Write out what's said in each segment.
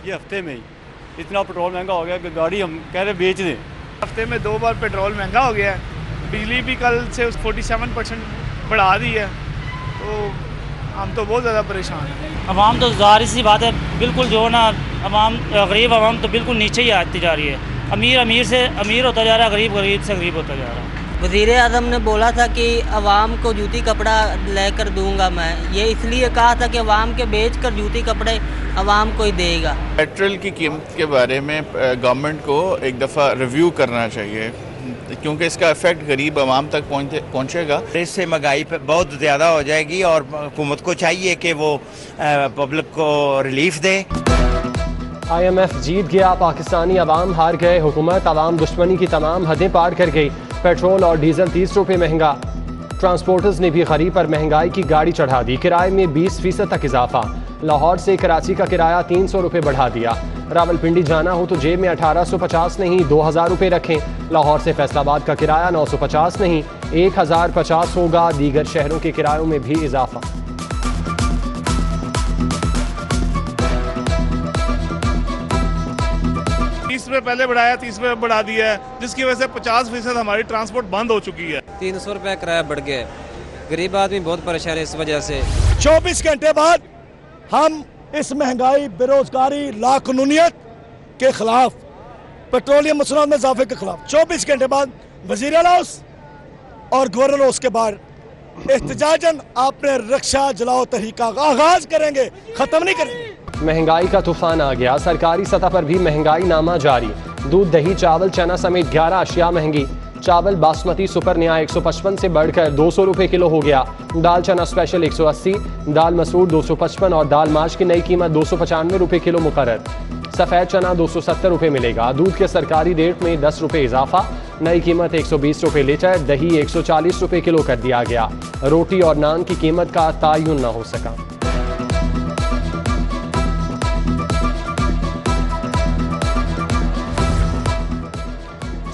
ये हफ्ते में ही इतना पेट्रोल महंगा हो गया कि गाड़ी हम कह रहे बेच दें। हफ्ते में 2 बार पेट्रोल महंगा हो गया है, बिजली भी कल से 47% बढ़ा दी है, तो हम तो बहुत ज़्यादा परेशान हैं। अवाम तो ज़ाहिर सी बात है, बिल्कुल जो ना अवाम गरीब अवाम तो बिल्कुल नीचे ही आती जा रही है। अमीर से अमीर होता जा रहा है, गरीब से गरीब होता जा रहा है। वज़ीर आज़म ने बोला था कि अवाम को जूती कपड़ा लेकर दूंगा मैं, ये इसलिए कहा था कि अवाम के बेच कर जूती कपड़े अवाम को ही देगा। पेट्रोल की कीमत के बारे में गवर्नमेंट को एक दफ़ा रिव्यू करना चाहिए, क्योंकि इसका इफेक्ट गरीब आवाम तक पहुँचेगा। इससे महंगाई पे बहुत ज़्यादा हो जाएगी और हुकूमत को चाहिए कि वो पब्लिक को रिलीफ दे। IMF जीत गया, पाकिस्तानी अवाम हार गए, हुकूमत अवाम दुश्मनी की तमाम हदें पार कर गई। पेट्रोल और डीजल 30 रुपये महंगा। ट्रांसपोर्टर्स ने भी गरीब पर महंगाई की गाड़ी चढ़ा दी, किराए में 20% तक इजाफा। लाहौर से कराची का किराया 300 रुपये बढ़ा दिया। रावलपिंडी जाना हो तो जेब में 1850 नहीं 2000 रुपये रखें। लाहौर से फैसलाबाद का किराया 950 नहीं 1050 होगा। दीगर शहरों के किरायों में भी इजाफा। ₹30 पहले बढ़ाया, 30 रुपये बढ़ा दिया है, जिसकी वजह से 50% हमारी ट्रांसपोर्ट बंद हो चुकी है। 300 रुपये किराया बढ़ गया है, गरीब आदमी बहुत परेशान है इस वजह से। 24 घंटे बाद हम इस महंगाई, बेरोजगारी, लाकानूनियत के खिलाफ, पेट्रोलियम मसनूआत में इजाफे के खिलाफ 24 घंटे बाद वज़ीर आला हाउस और गवर्नर हाउस के बाहर एहतजाजन अपने रक्षा जलाओ तहरीक का आगाज करेंगे, खत्म नहीं करेंगे। महंगाई का तूफान आ गया, सरकारी सतह पर भी महंगाई नामा जारी। दूध, दही, चावल, चना समेत 11 अशिया महंगी। चावल बासमती सुपर नया 155 से बढ़कर 200 रुपये किलो हो गया। दाल चना स्पेशल 180, दाल मसूर 255 और दाल माश की नई कीमत 295 रुपये किलो मुकर्रर। सफ़ेद चना 270 रुपये मिलेगा। दूध के सरकारी रेट में 10 रुपये इजाफा, नई कीमत 120 रुपये लीटर। दही 140 रुपये किलो कर दिया गया। रोटी और नान की कीमत का तयन न हो सका।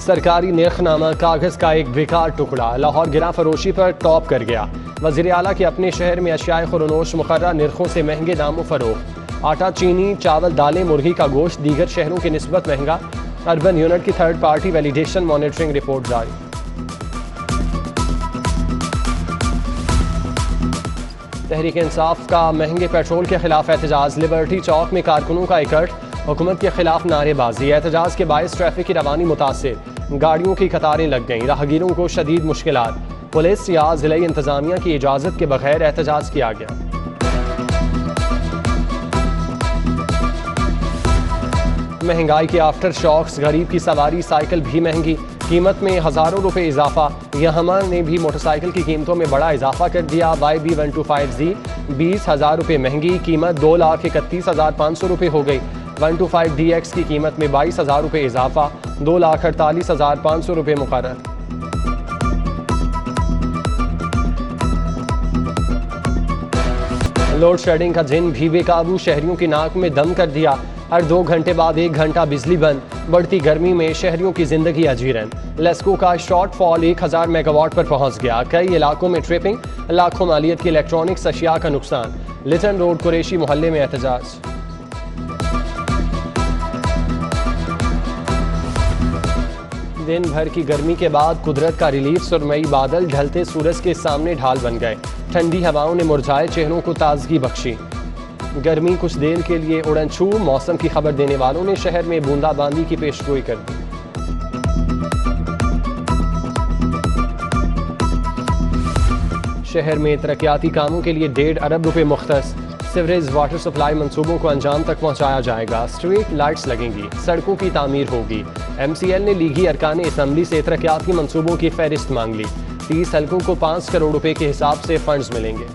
सरकारी निर्खनामा कागज का एक बेकार टुकड़ा लाहौर गिरा फरोशी पर टॉप कर गया। वज़ीर आला के अपने शहर में अशियाए खुरनोश मुकर्रर निर्खों से महंगे दामों फरोख्त। आटा, चीनी, चावल, दालें, मुर्गी का गोश्त दीगर शहरों की निस्बत महंगा। अर्बन यूनिट की third party validation monitoring report जारी। तहरीक इंसाफ का महंगे पेट्रोल के खिलाफ एहतजाज। लिबर्टी चौक में कारकुनों का इकट्ठ, हुकूमत के खिलाफ नारेबाजी। एहतजाज के बायस ट्रैफिक की रवानी मुतासिर, गाड़ियों की कतारें लग गईं, राहगीरों को शदीद मुश्किलात। पुलिस या ज़िला इंतजामिया की इजाज़त के बगैर एहतजाज किया गया। महंगाई के आफ्टर शॉक्स, गरीब की सवारी साइकिल भी महंगी, कीमत में हज़ारों रुपए इजाफा। यहमा ने भी मोटरसाइकिल की कीमतों में बड़ा इजाफा कर दिया। YB125Z 20,000 रुपये महंगी, कीमत 2,31,500 रुपये हो गई। 125DX की कीमत में 22,000 रुपये इजाफा, 2,48,500 रुपये मुकर्रर। लोड शेडिंग का जिन भी बेकाबू, शहरियों की नाक में दम कर दिया। हर 2 घंटे बाद 1 घंटा बिजली बंद। बढ़ती गर्मी में शहरियों की जिंदगी अजीरन। लेस्को का शॉर्टफॉल 1000 मेगावाट पर पहुंच गया। कई इलाकों में ट्रिपिंग, लाखों मालियत की इलेक्ट्रॉनिक्स अशिया का नुकसान। लिटन रोड कुरैशी मोहल्ले में एहतजाज। दिन भर की गर्मी के बाद कुदरत का रिलीफ, सुरमई बादल ढलते सूरज के सामने ढाल बन गए। ठंडी हवाओं ने मुरझाए चेहरों को ताजगी बख्शी। गर्मी कुछ देर के लिए उड़न छू, मौसम की खबर देने वालों ने शहर में बूंदाबांदी की पेशगोई कर दी। शहर में तरक्याती कामों के लिए 1.5 अरब रुपए मुख्तस। सीवरेज वाटर सप्लाई मंसूबों को अंजाम तक पहुंचाया जाएगा। स्ट्रीट लाइट्स लगेंगी, सड़कों की तामीर होगी। MCL ने लीगी अरकान असम्बली से तरक्याती मंसूबों की फहरिस्त मांग ली। 30 हलकों को 5 करोड़ रुपए के हिसाब से फंड्स मिलेंगे।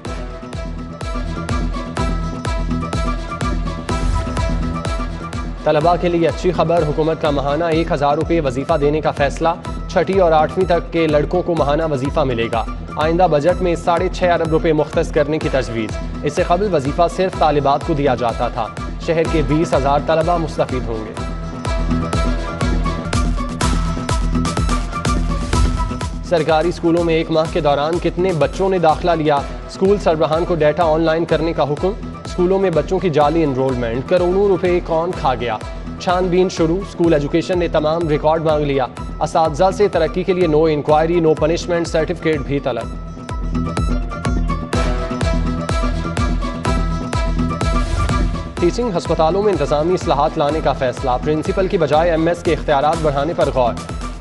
तलबा के लिए अच्छी खबर, हुकूमत का माहाना 1000 रुपये वजीफा देने का फैसला। 6ठी और 8वीं तक के लड़कों को माहाना वजीफा मिलेगा। आइंदा बजट में 6.5 अरब रुपये मुख्तस करने की तजवीज़। इससे कबल वजीफा सिर्फ तालिबात को दिया जाता था। शहर के 20,000 तलबा मुस्तफीद होंगे। सरकारी स्कूलों में 1 माह के दौरान कितने बच्चों ने दाखिला लिया, स्कूल सरबराहान को डाटा ऑनलाइन करने का हुक्म। स्कूलों में बच्चों की जाली एनरोलमेंट, करोड़ों रुपए कौन खा गया, छानबीन शुरू। स्कूल एजुकेशन ने तमाम रिकॉर्ड मांग लिया। असातिज़ा से तरक्की के लिए no inquiry no punishment certificate भी तलब। टीचिंग हस्पतालों में इंतजामी इस्लाहात लाने का फैसला, प्रिंसिपल की बजाय एमएस के इख्तियारात बढ़ाने पर गौर।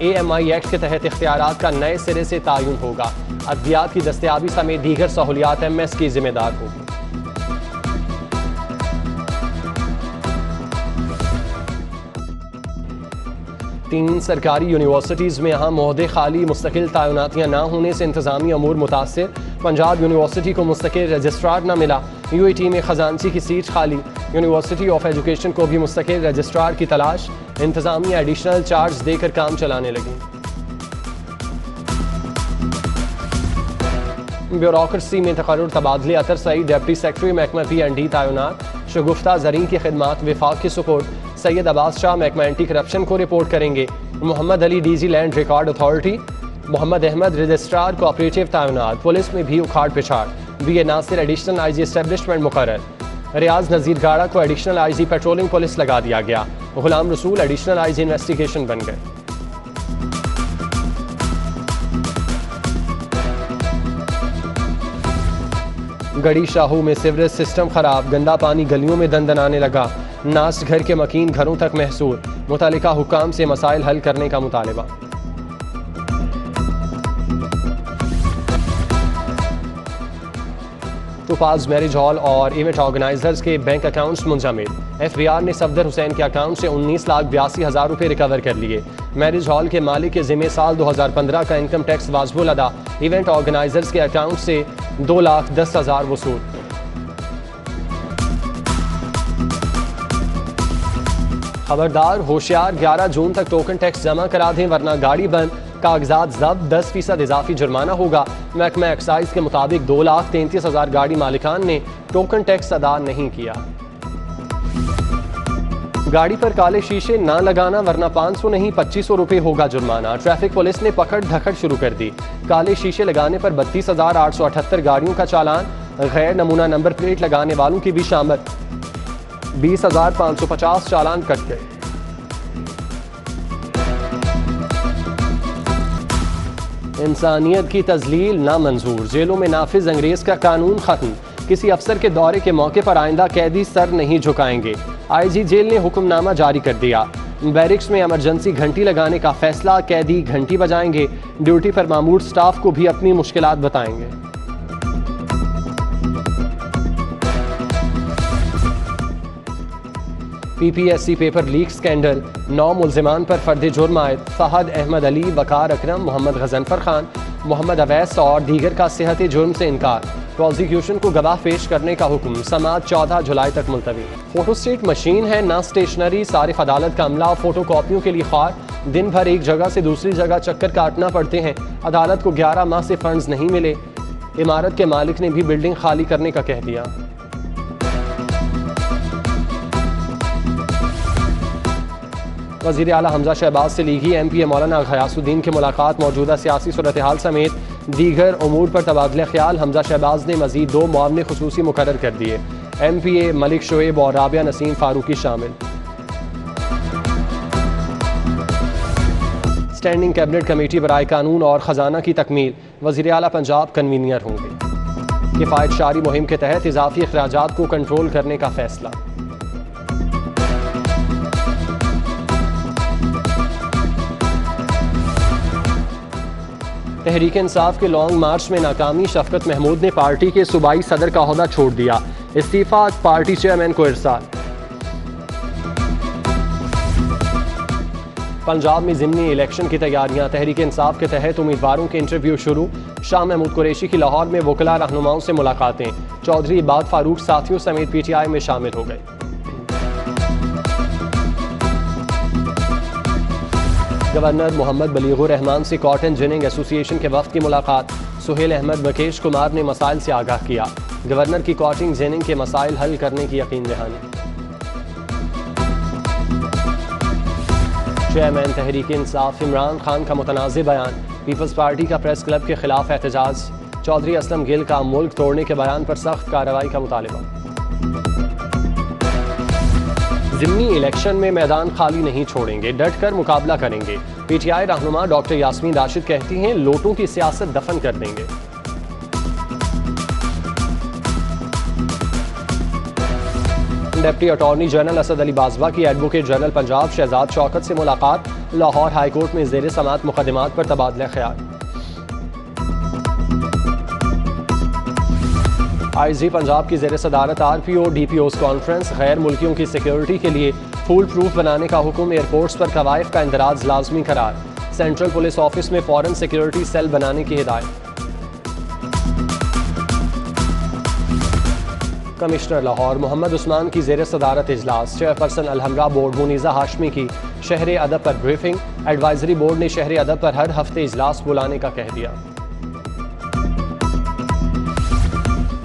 AMI एक्ट के तहत इख्तियारात का नए सिरे से तायुन होगा। अद्वियात की दस्तयाबी समेत दीगर सहूलियात एमएस की जिम्मेदार होगी। तीन सरकारी यूनिवर्सिटीज़ में अहम ओहदे खाली, मुस्तकिल तैनातियाँ न होने से इंतजामी अमूर मुतासिर। पंजाब यूनिवर्सिटी को मुस्तकिल रजिस्ट्रार न मिला। UAT में खजानची की सीट खाली। यूनिवर्सिटी ऑफ एजुकेशन को भी मुस्तकिल रजिस्ट्रार की तलाश। इंतजामिया एडिशनल चार्ज देकर काम चलाने लगी। ब्यूरोक्रेसी में तकर्रुर तबादले, अतर सईद डिप्टी सेक्रेटरी महकमा P&D तैनात। शगुफ्ता ज़रीन की खिदमात विफाक की सुपुर्द। सैयद अब्बास शाह महकमा एंटी करप्शन को रिपोर्ट करेंगे। Mohammad Ali DG land record authority. Mohammad Ahmed registrar cooperative तैनात। पुलिस में भी उखाड़ पिछाड़। BA Nasir additional IG establishment मुकर्रर। रियाज नज़ीर गाड़ा को एडिशनल IG पेट्रोलिंग पुलिस लगा दिया गया। Ghulam Rasool additional IG investigation बन गए। गड़ी शाहू में सीवरेज सिस्टम खराब, गंदा पानी गलियों में दंदनाने लगा। नास्ट घर के मकीन घरों तक महसूर। मुतालिका हुक्काम से मसाइल हल करने का मुतालबा। टोपाज मैरिज हॉल और इवेंट ऑर्गेनाइजर्स के बैंक अकाउंट्स मुंजमद। FBI ने सफदर हुसैन के अकाउंट से 19,82,000 रुपये रिकवर कर लिए। मैरिज हॉल के मालिक के जिम्मे साल 2015 का इनकम टैक्स वाजिबुल अदा। इवेंट ऑर्गेनाइजर्स के अकाउंट से 2,10,000 वसूल। खबरदार होशियार, 11 जून तक टोकन टैक्स जमा करा दें वरना गाड़ी बंद। कागजात जब्त, 10% इजाफी जुर्माना होगा। महकमा एक्साइज के मुताबिक 2,33,000 गाड़ी मालिकान ने टोकन टैक्स अदा नहीं किया। गाड़ी पर काले शीशे ना लगाना वरना 500 नहीं 2500 रुपये होगा जुर्माना। ट्रैफिक पुलिस ने पकड़ धकड़ शुरू कर दी। काले शीशे लगाने पर 32,878 गाड़ियों का चालान। गैर नमूना नंबर प्लेट लगाने वालों की भी शामिल। 20,550 चालान कट गए। इंसानियत की तजलील ना मंजूर, जेलों में नाफिज अंग्रेज का कानून खत्म। किसी अफसर के दौरे के मौके पर आइंदा कैदी सर नहीं झुकाएंगे। IG जेल ने हुक्मनामा जारी कर दिया। बैरिक्स में इमरजेंसी घंटी लगाने का फैसला, कैदी घंटी बजाएंगे। ड्यूटी पर मामूर स्टाफ को भी अपनी मुश्किलात बताएंगे। PPSC पेपर लीक स्कैंडल, 9 मुल्जिमान पर फर्द जुर्म आयद। फहद अहमद अली, वकार अकरम, मोहम्मद गजनफर खान, मोहम्मद अवैस और दीगर का सेहत जुर्म से इनकार। प्रोसिक्यूशन को गवाह पेश करने का हुक्म। समाअत 14 जुलाई तक मुलतवी। फोटोस्टेट मशीन है ना स्टेशनरी, सारिफ अदालत का अमला फोटो कॉपियों के लिए ख्वार। दिन भर एक जगह से दूसरी जगह चक्कर काटना पड़ते हैं। अदालत को 11 माह से फंड्स नहीं मिले। इमारत के मालिक ने भी बिल्डिंग खाली करने का कह दिया। वज़ीर आला हमजा शहबाज से लीगी MPA मौलाना गयासुद्दीन की मुलाकात। मौजूदा सियासी सूरत हाल समेत दीगर उमूर पर तबादले ख्याल। हमजा शहबाज ने मजीद 2 मुआवने खुसूसी मुकर्रर कर दिए। MPA मलिक शोएब और राबिया नसीम फारूकी शामिल। स्टैंडिंग कैबिनेट कमेटी बराए कानून और ख़जाना की तकमील। वज़ीर आला पंजाब कन्वीनियर होंगे। किफ़ायत शारी मुहिम के तहत इजाफी अखराजात को कंट्रोल करने का फैसला। तहरीक इंसाफ के लॉन्ग मार्च में नाकामी। शफकत महमूद ने पार्टी के सूबाई सदर का ओहदा छोड़ दिया। इस्तीफा पार्टी चेयरमैन को इरसाल। पंजाब में ज़िमनी इलेक्शन की तैयारियां। तहरीक इंसाफ के तहत उम्मीदवारों के इंटरव्यू शुरू। शाह महमूद कुरैशी की लाहौर में वकला रहनुमाओं से मुलाकातें। चौधरी इबाद फारूक साथियों समेत PTI में शामिल हो गए। गवर्नर मोहम्मद बलीगुर रहमान से कॉटन जिनिंग एसोसिएशन के वफ्द की मुलाकात। सुहेल अहमद मुकेश कुमार ने मसाइल से आगाह किया। गवर्नर की कॉटन जिनिंग के मसाइल हल करने की यकीन दहानी। चेयरमैन तहरीक इंसाफ इमरान खान का मुतनाज़ बयान। पीपल्स पार्टी का प्रेस क्लब के खिलाफ एहतजाज। चौधरी असलम गिल का मुल्क तोड़ने के बयान पर सख्त कार्रवाई का मुतालबा। ज़िमनी इलेक्शन में मैदान खाली नहीं छोड़ेंगे, डट कर मुकाबला करेंगे। पीटीआई रहनुमा डॉक्टर यास्मीन राशिद कहती हैं लोटों की सियासत दफन कर देंगे। Deputy attorney general Asad Ali Bajwa की एडवोकेट जनरल पंजाब शहजाद शौकत से मुलाकात। लाहौर हाईकोर्ट में ज़ेर समाअत मुकदमात पर तबादला ख्याल। आईजी पंजाब की ज़ेर सदारत RPO DPOs कॉन्फ्रेंस। गैर मुल्कियों की सिक्योरिटी के लिए फूल प्रूफ बनाने का हुक्म। एयरपोर्ट्स पर कवायद का इंदराज लाजमी करार। सेंट्रल पुलिस ऑफिस में फॉरेन सिक्योरिटी सेल बनाने की हिदायत। कमिश्नर लाहौर मोहम्मद उस्मान की ज़ेर सदारत इजलास। चेयरपर्सन अलहमरा बोर्ड मुनीज़ा हाशमी की शहर अदब पर ब्रीफिंग। एडवाइजरी बोर्ड ने शहर अदब पर हर हफ्ते इजलास बुलाने का कह दिया।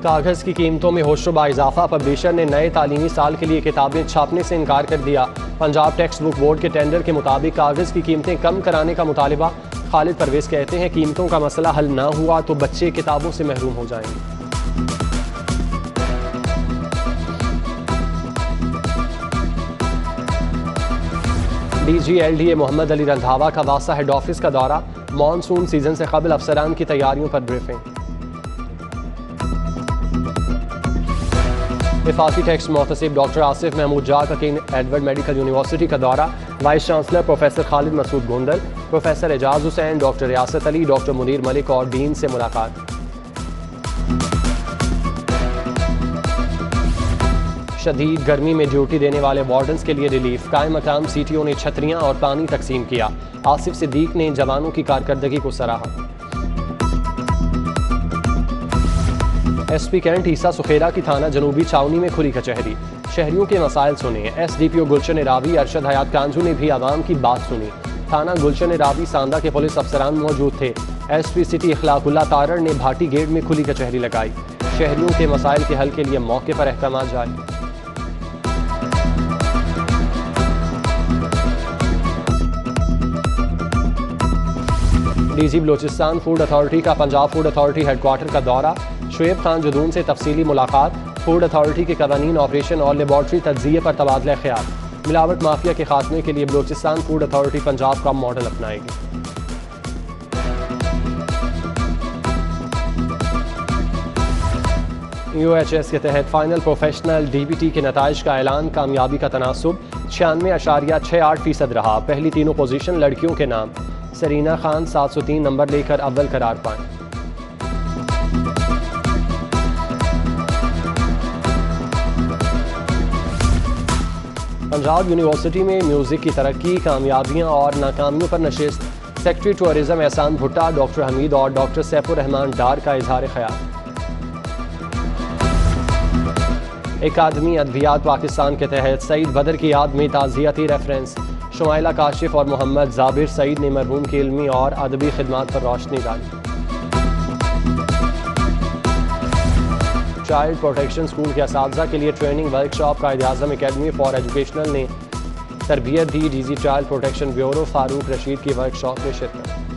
कागज़ की कीमतों में होशरुबा इजाफा। पब्लिशर ने नए तालीमी साल के लिए किताबें छापने से इनकार कर दिया। पंजाब टेक्स्ट बुक बोर्ड के टेंडर के मुताबिक कागज़ की कीमतें कम कराने का मुतालिबा। खालिद परवेज़ कहते हैं कीमतों का मसला हल ना हुआ तो बच्चे किताबों से महरूम हो जाएंगे। DG LDA मोहम्मद अली रंधावा का वासा हेड ऑफिस का दौरा। मानसून सीजन से कबल अफसरान की तैयारियों पर ब्रीफिंग। वफाकी टेक्स्ट मोहतसिब डॉक्टर आसिफ महमूद जा का किंग एडवर्ड मेडिकल यूनिवर्सिटी का दौरा। Vice chancellor professor Khalid Masood Gondal, professor Ejaz Hussain, doctor Riasat Ali, doctor Munir Malik और डीन से मुलाकात। शदीद गर्मी में ड्यूटी देने वाले वार्डन्स के लिए रिलीफ। कायम मकाम CTO ने छतरियां और पानी तकसीम किया। आसिफ सिद्दीक ने जवानों की कारकर्दगी को सराहा। SP कैंट ईसा सुखेरा की थाना जनूबी छावनी में खुली कचहरी। शहरियों के मसाइल सुने। SDPO गुलशन रावी अरशद हयात कांजू ने भी आवाम की बात सुनी। थाना गुलशन रावी सांदा के पुलिस अफसरान मौजूद थे। SP सिटी इखलाकुल्ला तारड़ ने भाटी गेट में खुली कचहरी लगाई। शहरियों के मसाइल के हल के लिए मौके पर अहकाम जारी। DG बलोचिस्तान फूड अथॉरिटी का पंजाब फूड अथॉरिटी हेडक्वार्टर का दौरा। शुएब खान जदून से तफसीली मुलाकात। फूड अथॉरिटी के कवानीन ऑपरेशन और लेबॉर्ट्री तज्जिए पर तबादला ख्याल। मिलावट माफिया के खात्मे के लिए बलोचिस्तान फूड अथॉरिटी पंजाब का मॉडल अपनाएगी। UHS के तहत फाइनल प्रोफेशनल DBT के नताइज का ऐलान। कामयाबी का तनासुब 96.68% रहा। पहली तीनों पोजीशन लड़कियों के नाम। सरीना खान 703 नंबर लेकर अव्वल करार पाएं। पंजाब यूनिवर्सिटी में म्यूजिक की तरक्की, कामयाबियां और नाकामियों पर नशिस्त। सेक्रेटरी टूरिज्म एहसान भुट्टा, डॉक्टर हमीद और डॉक्टर सैफुर रहमान डार का इजहार ख्याल। अकादमी अद्वियात पाकिस्तान के तहत सईद बदर की याद में ताज़ियती रेफरेंस। शुमाइला काशिफ और मोहम्मद जाबिर सईद ने मरहूम की इल्मी और अदबी खिदमात पर रोशनी डाली। चाइल्ड प्रोटेक्शन स्कूल के असातिज़ा के लिए training workshop. Quaid-e-Azam academy for educational ने तरबियत दी। DG child protection bureau Farooq Rashid की वर्कशॉप में शिरकत।